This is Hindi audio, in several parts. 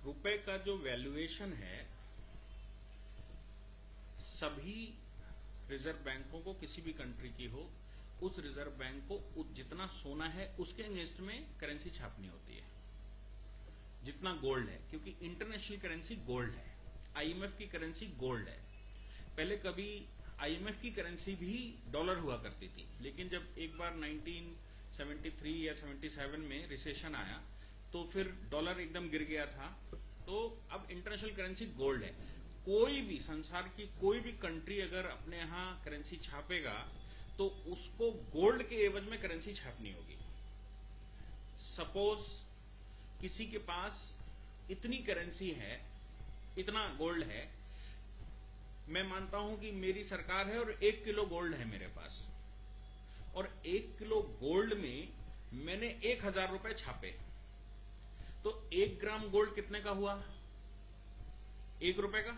रुपए का जो वैल्यूएशन है, सभी रिजर्व बैंकों को, किसी भी कंट्री की हो, उस रिजर्व बैंक को जितना सोना है उसके अगेंस्ट में करेंसी छापनी होती है, जितना गोल्ड है, क्योंकि इंटरनेशनल करेंसी गोल्ड है, आईएमएफ की करेंसी गोल्ड है। पहले कभी आईएमएफ की करेंसी भी डॉलर हुआ करती थी, लेकिन जब एक बार 1973 या 77 में रिसेशन आया तो फिर डॉलर एकदम गिर गया था, तो अब इंटरनेशनल करेंसी गोल्ड है। कोई भी संसार की कोई भी कंट्री अगर अपने यहां करेंसी छापेगा तो उसको गोल्ड के एवज में करेंसी छापनी होगी। सपोज किसी के पास इतनी करेंसी है, इतना गोल्ड है, मैं मानता हूं कि मेरी सरकार है और 1 किलो गोल्ड है मेरे पास, और 1 किलो गोल्ड में मैंने 1000 रुपए छापे, तो 1 ग्राम गोल्ड कितने का हुआ? 1 रुपए का।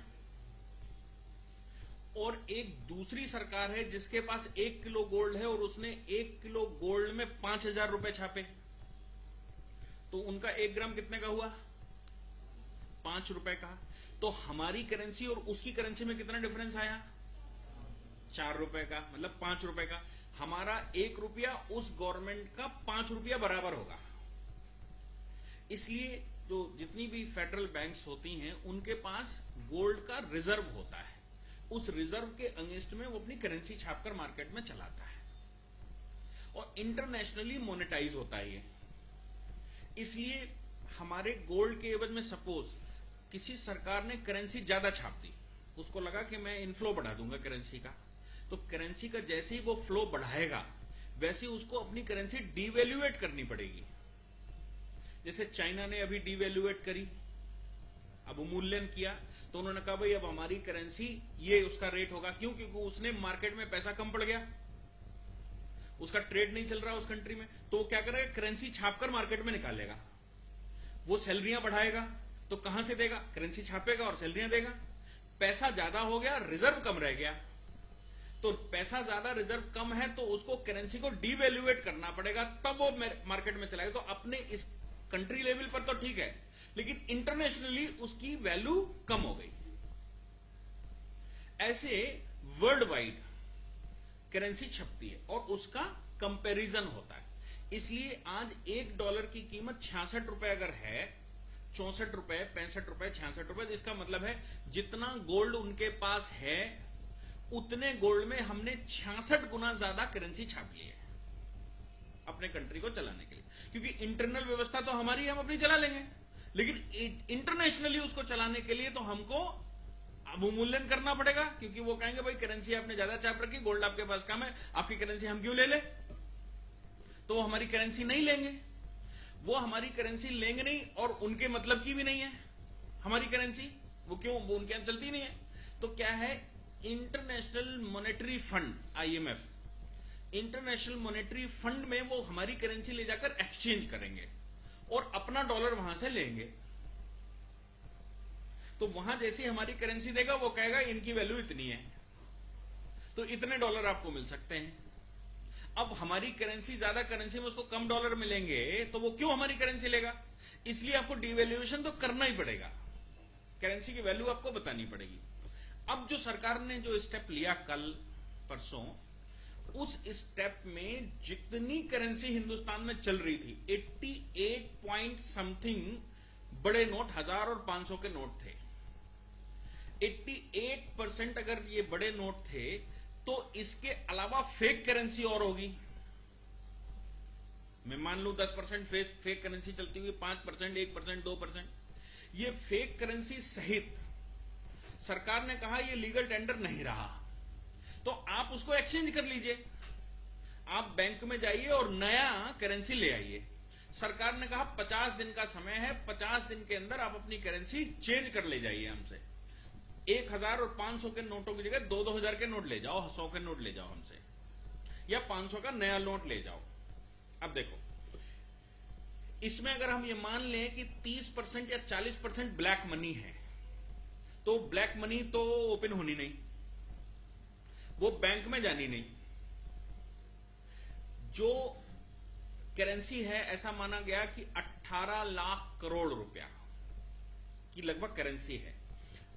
और एक दूसरी सरकार है जिसके पास 1 किलो गोल्ड है और उसने 1 किलो गोल्ड में 5000 रुपए छापे, तो उनका 1 ग्राम कितने का हुआ? 5 रुपए का। तो हमारी करेंसी और उसकी करेंसी में कितना डिफरेंस आया? 4 रुपए का, मतलब 5 रुपए का। हमारा 1 रुपया उस गवर्नमेंट का 5 रुपया बराबर होगा। इसलिए जो जितनी भी फेडरल बैंक्स होती हैं उनके पास गोल्ड का रिजर्व होता है, उस रिजर्व के अगेंस्ट में वो अपनी करेंसी छापकर मार्केट में चलाता है, और इंटरनेशनली मोनेटाइज होता है ये। इसलिए हमारे गोल्ड के एवज में सपोज किसी सरकार ने करेंसी ज्यादा छाप दी, उसको लगा कि मैं इनफ्लो बढ़ा दूंगा करेंसी का, तो करेंसी का जैसे ही वो फ्लो बढ़ाएगा वैसे ही उसको अपनी करेंसी डिवैल्यूएट करनी पड़ेगी। जैसे चाइना ने अभी डिवैल्यूएट करी, अवमूल्यन किया, तो उन्होंने कहा भाई अब हमारी करेंसी ये उसका रेट होगा। क्यों? क्योंकि उसने मार्केट में पैसा कम पड़ गया, उसका ट्रेड नहीं चल रहा उस कंट्री में, तो वो क्या करेगा? करेंसी छापकर मार्केट में निकालेगा। वो सैलरियां बढ़ाएगा, तो कहां से देगा? करेंसी छापेगा और सैलरियां देगा। पैसा ज्यादा हो गया, रिजर्व कम रह गया, तो पैसा ज्यादा रिजर्व कम है तो उसको करेंसी को डिवैल्यूएट करना पड़ेगा, तब वो मार्केट में चलाएगा। तो अपने इस कंट्री लेवल पर तो ठीक है, लेकिन इंटरनेशनली उसकी वैल्यू कम हो गई। ऐसे वर्ल्ड वाइड करेंसी छपती है और उसका कंपैरिजन होता है। इसलिए आज $1 की कीमत 66 रुपए अगर है, 64 रुपए, 65 रुपए, 66 रुपए, इसका मतलब है जितना गोल्ड उनके पास है उतने गोल्ड में हमने 66 गुना ज्यादा करेंसी छाप ली है अपने कंट्री को चलाने के लिए। क्योंकि इंटरनल व्यवस्था तो हमारी है, हम अपनी चला लेंगे, लेकिन इंटरनेशनली उसको चलाने के लिए तो हमको अवमूल्यन करना पड़ेगा, क्योंकि वो कहेंगे भाई करेंसी आपने ज्यादा छाप रखी, गोल्ड आपके पास कम है, आपकी करेंसी हम क्यों ले ले? तो वो हमारी करेंसी नहीं लेंगे, वो हमारी करेंसी लेंगे नहीं, और उनके मतलब की भी नहीं है हमारी करेंसी, वो क्यों? वो उनके यहां चलती नहीं है। तो क्या है? International monetary fund, IMF, international monetary fund में वो हमारी करेंसी ले जाकर एक्सचेंज करेंगे और अपना डॉलर वहां से लेंगे। तो वहां जैसी हमारी करेंसी देगा वो कहेगा इनकी वैल्यू इतनी है, तो इतने डॉलर आपको मिल सकते हैं। अब हमारी करेंसी ज्यादा करेंसी में उसको कम डॉलर मिलेंगे, तो वो क्यों हमारी करेंसी लेगा? इसलिए आपको डिवैल्यूएशन तो करना ही पड़ेगा, करेंसी की वैल्यू आपको बतानी पड़ेगी। अब जो सरकार ने जो स्टेप लिया कल परसों, उस स्टेप में जितनी करेंसी हिंदुस्तान में चल रही थी, 88 पॉइंट समथिंग बड़े नोट, 1000 और 500 के नोट थे। 88% अगर ये बड़े नोट थे तो इसके अलावा फेक करेंसी और होगी। मैं मान लूं 10% फेक करेंसी चलती हुई, 5%, 1%, 2%, ये फेक करेंसी सहित सरकार ने कहा ये लीगल टेंडर नहीं रहा, तो आप उसको एक्सचेंज कर लीजिए, आप बैंक में जाइए और नया करेंसी ले आइए। सरकार ने कहा 50 दिन का समय है, 50 दिन के अंदर आप अपनी करेंसी चेंज कर ले जाइए हमसे। 1000 और 500 के नोटों की जगह 2-2000 के नोट ले जाओ, 100 के नोट ले जाओ हमसे, या 500 का नया नोट ले जाओ। अब देखो, इसमें अगर हम ये मान लें कि 30% या 40% ब्लैक मनी है, तो ब्लैक मनी तो ओपन होनी नहीं, वो बैंक में जानी नहीं। जो करेंसी है, ऐसा माना गया कि 18 लाख करोड़ रुपया की लगभग करेंसी है।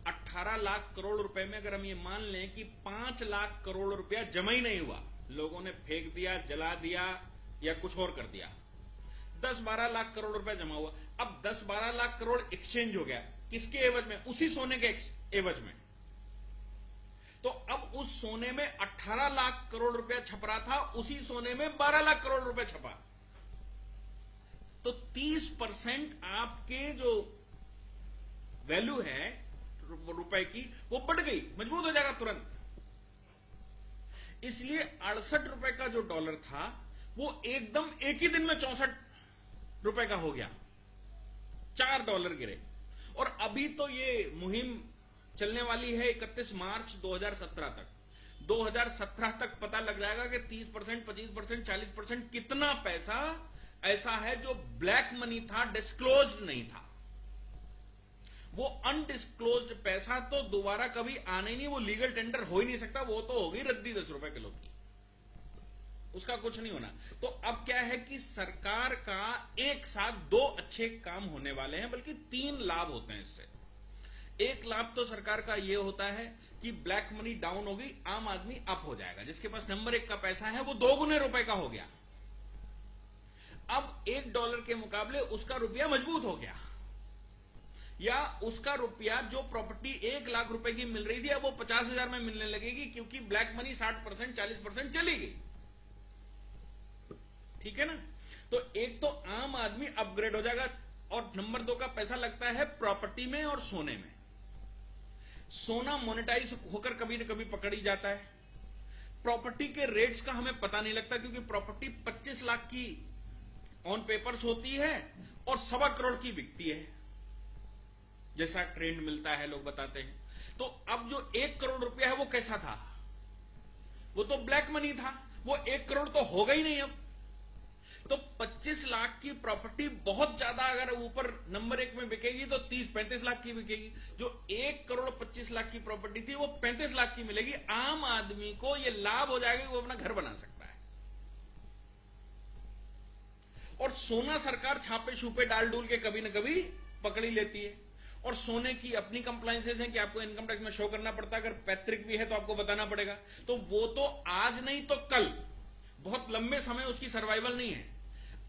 18 लाख करोड़ रुपए में अगर हम ये मान लें कि 5 लाख करोड़ रुपया जमा ही नहीं हुआ, लोगों ने फेंक दिया, जला दिया या कुछ और कर दिया, 10-12 लाख करोड़ रुपया जमा हुआ। अब 10-12 लाख करोड़ एक्सचेंज हो गया, किसके एवज में? उसी सोने के एवज में। तो अब उस सोने में 18 लाख करोड़ रुपया छप रहा था, उसी सोने में 12 लाख करोड़ रुपया छपा। तो 30% आपके जो वैल्यू है रुपए की वो बढ़ गई, मजबूत हो जाएगा तुरंत। इसलिए 68 रुपए का जो डॉलर था वो एकदम एक ही दिन में 64 रुपए का हो गया, $4 गिरे। और अभी तो ये मुहिम चलने वाली है 31 मार्च 2017 तक। 2017 तक पता लग जाएगा कि 30%, 25%, 40% कितना पैसा ऐसा है जो ब्लैक मनी था, डिस्क्लोज्ड नहीं था। वो अनडिस्क्लोज्ड पैसा तो दोबारा कभी आने ही नहीं, वो लीगल टेंडर हो ही नहीं सकता, वो तो होगी रद्दी 10 रुपए किलो की, उसका कुछ नहीं होना। तो अब क्या है कि सरकार का एक साथ 2 अच्छे काम होने वाले हैं, बल्कि 3 लाभ होते हैं इससे। एक लाभ तो सरकार का यह होता है कि ब्लैक मनी डाउन होगी, आम आदमी अप हो जाएगा, जिसके पास नंबर 1 का पैसा है वो 2 गुने रुपए का हो गया। अब $1 के मुकाबले उसका रुपया मजबूत हो गया, या उसका रुपया जो प्रॉपर्टी 1 लाख रुपए की मिल रही थी अब वो 50,000 में मिलने लगेगी, क्योंकि ब्लैक मनी 60%, 40% चली गई। ठीक है ना? तो एक तो आम आदमी अपग्रेड हो जाएगा, और नंबर 2 का पैसा लगता है प्रॉपर्टी में और सोने में। सोना मोनेटाइज होकर कभी न कभी पकड़ ही जाता है। प्रॉपर्टी के रेट्स का हमें पता नहीं लगता, क्योंकि प्रॉपर्टी 25 लाख की ऑन पेपर्स होती है और 1.25 करोड़ की बिकती है, जैसा ट्रेंड मिलता है लोग बताते हैं। तो अब जो 1 करोड़ रुपया है वो कैसा था? वो तो ब्लैक मनी था, वो 1 करोड़ तो होगा ही नहीं अब। तो 25 लाख की प्रॉपर्टी बहुत ज्यादा अगर ऊपर नंबर 1 में बिकेगी तो 30-35 लाख की बिकेगी। जो 1 करोड़ 25 लाख की प्रॉपर्टी थी वो 35 लाख की मिलेगी। आम आदमी को यह लाभ हो जाएगा कि वो अपना घर बना सकता है। और सोना सरकार छापे छूपे डाल डूल के कभी न कभी पकड़ी लेती है, और सोने की अपनी कंप्लायंसेस हैं कि आपको इनकम टैक्स में शो करना पड़ता है। अगर पैतृक भी है तो आपको बताना पड़ेगा। तो वो तो आज नहीं तो कल, बहुत लंबे समय उसकी सर्वाइवल नहीं है।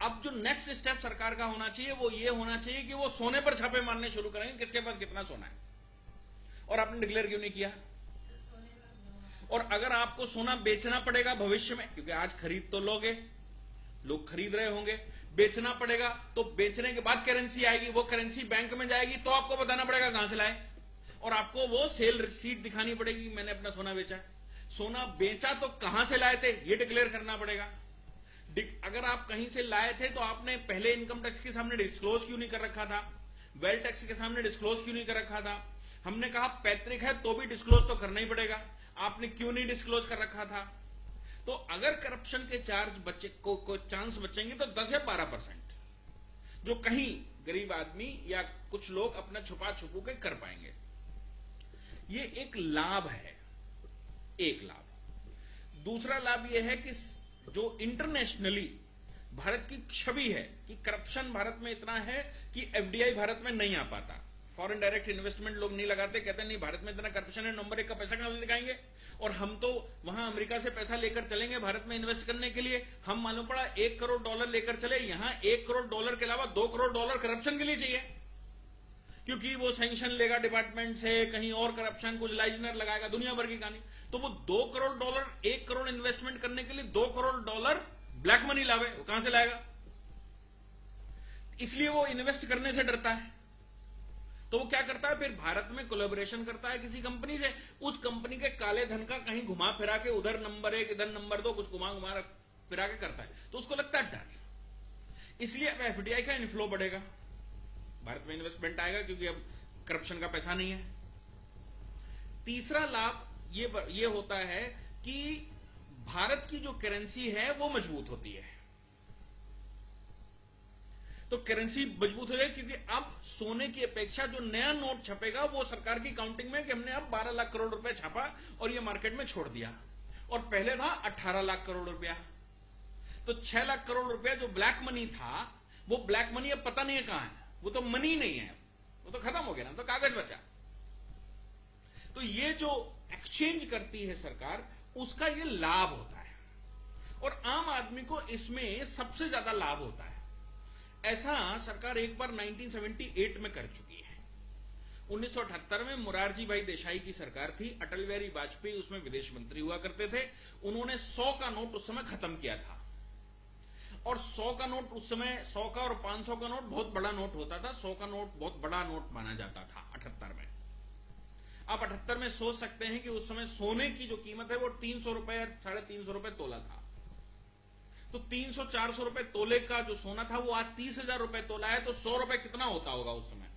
अब जो नेक्स्ट स्टेप सरकार का होना चाहिए वो ये होना चाहिए कि वो सोने पर छापे मारने शुरू करेंगे, किसके पास कितना सोना है। और आपने डिक्लेयर क्यों नहीं किया? और अगर आपको सोना बेचना पड़ेगा भविष्य में, क्योंकि आज खरीद तो लोगे, लोग खरीद रहे होंगे, बेचना पड़ेगा, तो बेचने के बाद करेंसी आएगी, वो करेंसी बैंक में जाएगी, तो आपको बताना पड़ेगा कहां से लाए, और आपको वो सेल रिसीट दिखानी पड़ेगी, मैंने अपना सोना बेचा। सोना बेचा तो कहां से लाए थे ये डिक्लेयर करना पड़ेगा। अगर आप कहीं से लाए थे तो आपने पहले इनकम टैक्स के सामने डिस्क्लोज क्यों नहीं कर रखा था? वेल्थ टैक्स के सामने डिस्क्लोज क्यों नहीं कर रखा था? हमने कहा पैतृक है तो भी डिस्क्लोज तो करना ही पड़ेगा, आपने क्यों नहीं डिस्क्लोज कर रखा था? तो अगर करप्शन के चार्ज बच्चे को चांस बचेंगे तो 10 या 12%, जो कहीं गरीब आदमी या कुछ लोग अपना छुपा छुपू के कर पाएंगे। ये एक लाभ है, एक लाभ। दूसरा लाभ यह है कि जो इंटरनेशनली भारत की छवि है कि करप्शन भारत में इतना है कि एफडीआई भारत में नहीं आ पाता, फॉरेन डायरेक्ट इन्वेस्टमेंट लोग नहीं लगाते, कहते हैं नहीं भारत में इतना करप्शन है, नंबर 1 का पैसा कहां से दिखाएंगे, और हम तो वहां अमेरिका से पैसा लेकर चलेंगे भारत में इन्वेस्ट करने के लिए। हम मालूम पड़ा $1 करोड़ लेकर चले, यहां $1 करोड़ के अलावा $2 करोड़ करप्शन के लिए चाहिए, क्योंकि वो सैंक्शन लेगा डिपार्टमेंट से, कहीं और करप्शन, कुछ लाइजनर लगाएगा, दुनिया भर की कहानी। तो वो $2 करोड़, $1 करोड़ इन्वेस्टमेंट करने के लिए $2 करोड़ ब्लैक मनी लावे, वो कहां से लाएगा? इसलिए वो इन्वेस्ट करने से डरता है। तो वो क्या करता है, फिर भारत में कोलैबोरेशन करता है किसी कंपनी से, उस कंपनी के काले धन का कहीं घुमा फिरा के उधर नंबर 1 इधर नंबर 2 कुछ घुमा फिरा के करता है, तो उसको लगता है डर। इसलिए अब एफडीआई का इनफ्लो बढ़ेगा, भारत में इन्वेस्टमेंट आएगा, क्योंकि अब करप्शन का पैसा नहीं है। तीसरा लाभ ये होता है कि भारत की जो करेंसी है वो मजबूत होती है। तो करेंसी मजबूत हो जाएगी, क्योंकि अब सोने की अपेक्षा जो नया नोट छपेगा वो सरकार की काउंटिंग में कि हमने अब 12 लाख करोड़ रुपए छापा और ये मार्केट में छोड़ दिया, और पहले था 18 लाख करोड़ रुपया। तो 6 लाख करोड़ रुपया जो ब्लैक मनी था, वो ब्लैक मनी अब पता नहीं है कहां है, वो तो मनी नहीं है, वो तो खत्म हो गया ना, तो कागज बचा। तो ये जो एक्सचेंज करती है सरकार, उसका ये लाभ होता है और आम आदमी को इसमें सबसे ज्यादा लाभ होता है। ऐसा सरकार एक बार 1978 में कर चुकी है। 1978 में मोरारजी भाई देसाई की सरकार थी, अटल बिहारी वाजपेयी उसमें विदेश मंत्री हुआ करते थे। उन्होंने 100 का नोट उस समय खत्म किया था और 100 का नोट उस समय 100 का और 500 का नोट बहुत बड़ा नोट होता था। 100 का नोट बहुत बड़ा नोट माना जाता था 78 में। आप 78 में सोच सकते हैं कि उस समय सोने की जो कीमत है वो 300 रुपए या 350 रुपए तोला था। तो 300-400 रुपए तोले का जो सोना था वो आज 30,000 रुपए तोला है, तो 100 रुपए कितना होता होगा उस समय।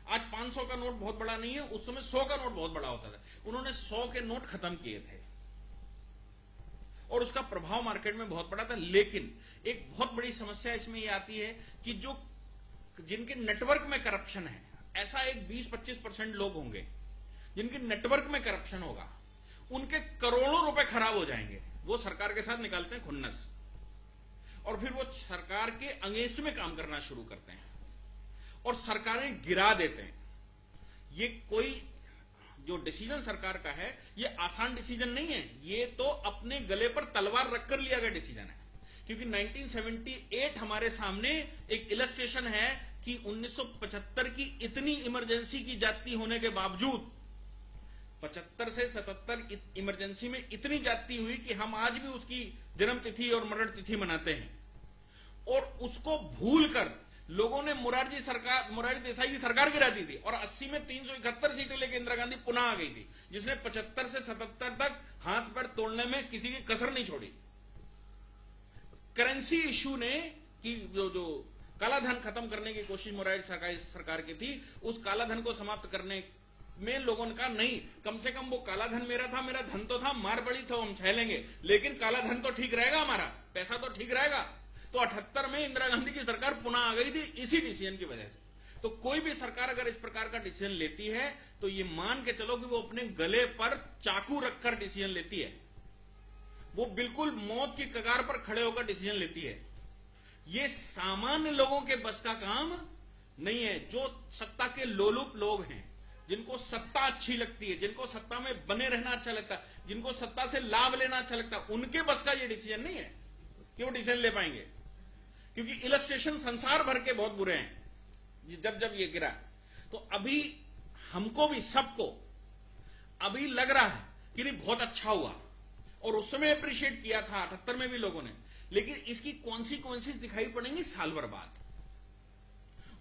आज 500 का नोट बहुत बड़ा नहीं है, उस समय 100 का नोट बहुत बड़ा होता था। उन्होंने 100 के नोट खत्म किए थे और उसका प्रभाव मार्केट में बहुत बड़ा था। लेकिन एक बहुत बड़ी समस्या इसमें यह आती है कि जो जिनके नेटवर्क में करप्शन है, ऐसा एक 20-25% लोग होंगे जिनके नेटवर्क में करप्शन होगा, उनके करोड़ों रुपए खराब हो जाएंगे। वो सरकार के साथ निकालते हैं खुन्नस और फिर वो सरकार के अगेंस्ट में काम करना शुरू करते हैं और सरकारें गिरा देते हैं। ये कोई जो डिसीजन सरकार का है, ये आसान डिसीजन नहीं है, ये तो अपने गले पर तलवार रखकर लिया गया डिसीजन है। क्योंकि 1978 हमारे सामने एक इलस्ट्रेशन है कि 1975 की इतनी इमरजेंसी की जाती होने के बावजूद 75 से 77 इमरजेंसी में इतनी जाती हुई कि हम आज भी उसकी जन्म तिथि और मरण तिथि मनाते हैं और उसको भूलकर लोगों ने मोरारजी देसाई की सरकार गिरा दी थी और 80 में 371 सीटें लेकर इंदिरा गांधी पुनः आ गई थी, जिसने 75 से 77 तक हाथ पैर तोड़ने में किसी की कसर नहीं छोड़ी। करेंसी इश्यू ने कि जो काला धन खत्म करने की कोशिश मोरारजी सरकार की थी, उस काला धन को समाप्त करने में लोगों ने कहा नहीं, कम से कम वो काला धन मेरा था, मेरा धन तो था, मार बड़ी तो हम छह लेंगे, लेकिन काला धन तो ठीक रहेगा, हमारा पैसा तो ठीक रहेगा। तो 78 में इंदिरा गांधी की सरकार पुनः आ गई थी इसी डिसीजन की वजह से। तो कोई भी सरकार अगर इस प्रकार का डिसीजन लेती है तो ये मान के चलो कि वो अपने गले पर चाकू रखकर डिसीजन लेती है, वो बिल्कुल मौत की कगार पर खड़े होकर डिसीजन लेती है। ये सामान्य लोगों के बस का काम नहीं है। जो सत्ता के लोलुप लोग हैं, जिनको सत्ता अच्छी लगती है, जिनको सत्ता में बने रहना अच्छा लगता है, जिनको सत्ता से लाभ लेना अच्छा लगता है, उनके बस का ये डिसीजन नहीं है कि वो डिसीजन ले पाएंगे। क्योंकि इलस्ट्रेशन संसार भर के बहुत बुरे हैं जब ये गिरा। तो अभी हमको भी सबको अभी लग रहा है कि नहीं बहुत अच्छा हुआ और उस समय अप्रिशिएट किया था 78 में भी लोगों ने, लेकिन इसकी कॉन्सिक्वेंसेस दिखाई पड़ेंगी साल भर बाद।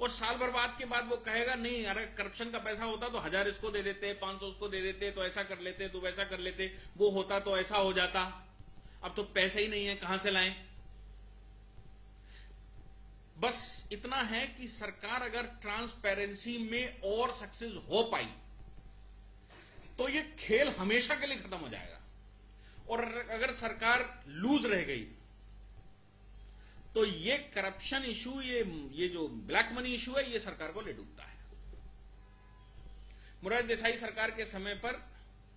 और साल भर बाद के बाद वो कहेगा नहीं, अरे करप्शन का पैसा होता तो 1000 इसको दे देते, 500 उसको दे देते, तो ऐसा कर लेते, तो वैसा कर लेते, वो होता तो ऐसा हो जाता, अब तो पैसे ही नहीं है, कहां से लाएं। बस इतना है कि सरकार अगर ट्रांसपेरेंसी में और सक्सेस हो पाई तो ये खेल हमेशा के लिए खत्म हो जाएगा। और अगर सरकार लूज रह गई तो ये करप्शन इशू, ये जो ब्लैक मनी इशू है, ये सरकार को ले डूबता है। मोरारजी देसाई सरकार के समय पर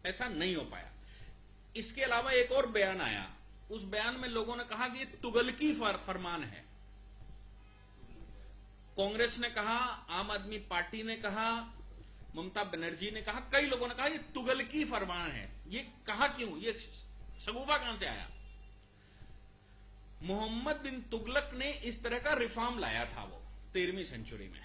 ऐसा नहीं हो पाया। इसके अलावा एक और बयान आया, उस बयान में लोगों ने कहा कि ये तुगलकी फरमान है। कांग्रेस ने कहा, आम आदमी पार्टी ने कहा, ममता बनर्जी ने कहा, कई लोगों ने कहा ये तुगलकी फरमान है। ये कहा क्यों, ये सगुफा कहां से आया? मोहम्मद बिन तुगलक ने इस तरह का रिफॉर्म लाया था वो 13वीं सेंचुरी में।